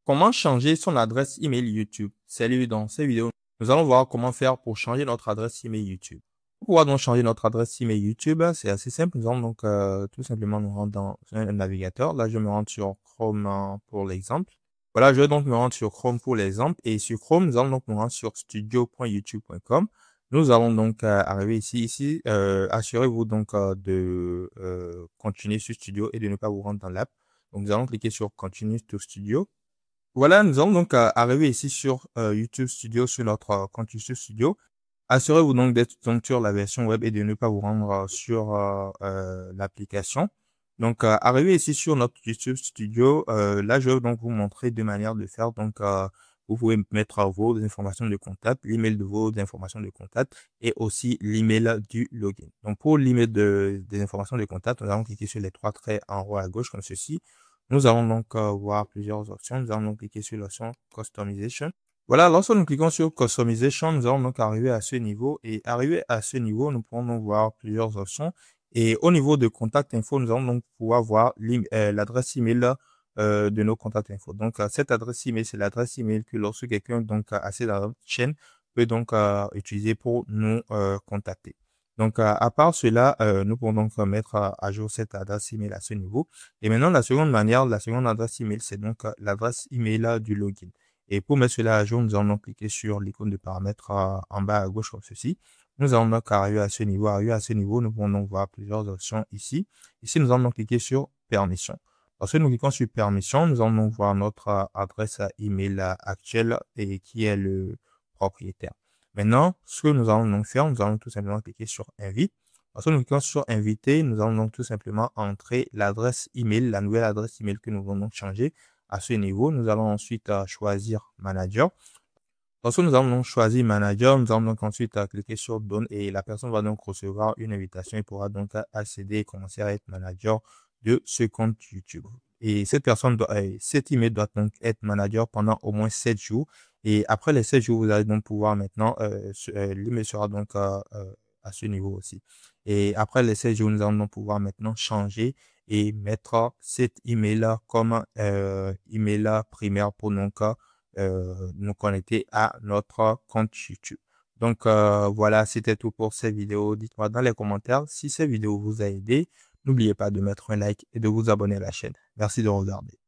Comment changer son adresse email YouTube? Salut, dans cette vidéo, nous allons voir comment faire pour changer notre adresse email YouTube. Pour pouvoir donc changer notre adresse email YouTube, c'est assez simple. Nous allons donc tout simplement nous rendre dans un navigateur. Là, je me rends sur Chrome pour l'exemple. Voilà, je vais donc me rendre sur Chrome pour l'exemple. Et sur Chrome, nous allons donc nous rendre sur studio.youtube.com. Nous allons donc arriver ici. Assurez-vous donc de continuer sur Studio et de ne pas vous rendre dans l'app. Donc, nous allons cliquer sur Continue to Studio. Voilà, nous allons donc arriver ici sur YouTube Studio, sur notre compte YouTube Studio. Assurez-vous donc d'être donc sur la version web et de ne pas vous rendre sur l'application. Donc, arrivé ici sur notre YouTube Studio, là, je vais donc vous montrer deux manières de faire. Donc, vous pouvez mettre vos informations de contact, l'email de vos informations de contact et aussi l'email du login. Donc, pour l'email des informations de contact, nous allons cliquer sur les trois traits en haut à gauche comme ceci. Nous allons donc voir plusieurs options. Nous allons donc cliquer sur l'option Customization. Voilà, lorsque nous cliquons sur Customization, nous allons donc arriver à ce niveau. Et arrivé à ce niveau, nous pourrons donc voir plusieurs options. Et au niveau de Contact Info, nous allons donc pouvoir voir l'adresse email de nos contacts info. Donc, cette adresse email, c'est l'adresse email que lorsque quelqu'un donc accède dans notre chaîne peut donc utiliser pour nous contacter. Donc, à part cela, nous pourrons donc mettre à jour cette adresse email à ce niveau. Et maintenant, la seconde manière, la seconde adresse email, c'est donc l'adresse email du login. Et pour mettre cela à jour, nous allons donc cliquer sur l'icône de paramètres en bas à gauche comme ceci. Nous allons donc arriver à ce niveau. Arrivé à ce niveau, nous pouvons donc voir plusieurs options ici. Ici, nous allons donc cliquer sur permission. Lorsque nous cliquons sur permission, nous allons donc voir notre adresse email actuelle et qui est le propriétaire. Maintenant, ce que nous allons donc faire, nous allons tout simplement cliquer sur invite. Lorsque nous cliquons sur inviter, nous allons donc tout simplement entrer l'adresse email, la nouvelle adresse email que nous voulons donc changer à ce niveau. Nous allons ensuite choisir manager. Lorsque nous allons donc choisir manager, nous allons donc ensuite cliquer sur donne et la personne va donc recevoir une invitation et pourra donc accéder et commencer à être manager de ce compte YouTube. Et cette personne, cet email doit donc être manager pendant au moins 7 jours. Et après les 7 jours, vous allez donc pouvoir maintenant, l'email sera donc à ce niveau aussi. Et après les 7 jours, nous allons donc pouvoir maintenant changer et mettre cet email-là comme email primaire pour donc nous connecter à notre compte YouTube. Donc voilà, c'était tout pour cette vidéo. Dites-moi dans les commentaires si cette vidéo vous a aidé. N'oubliez pas de mettre un like et de vous abonner à la chaîne. Merci de regarder.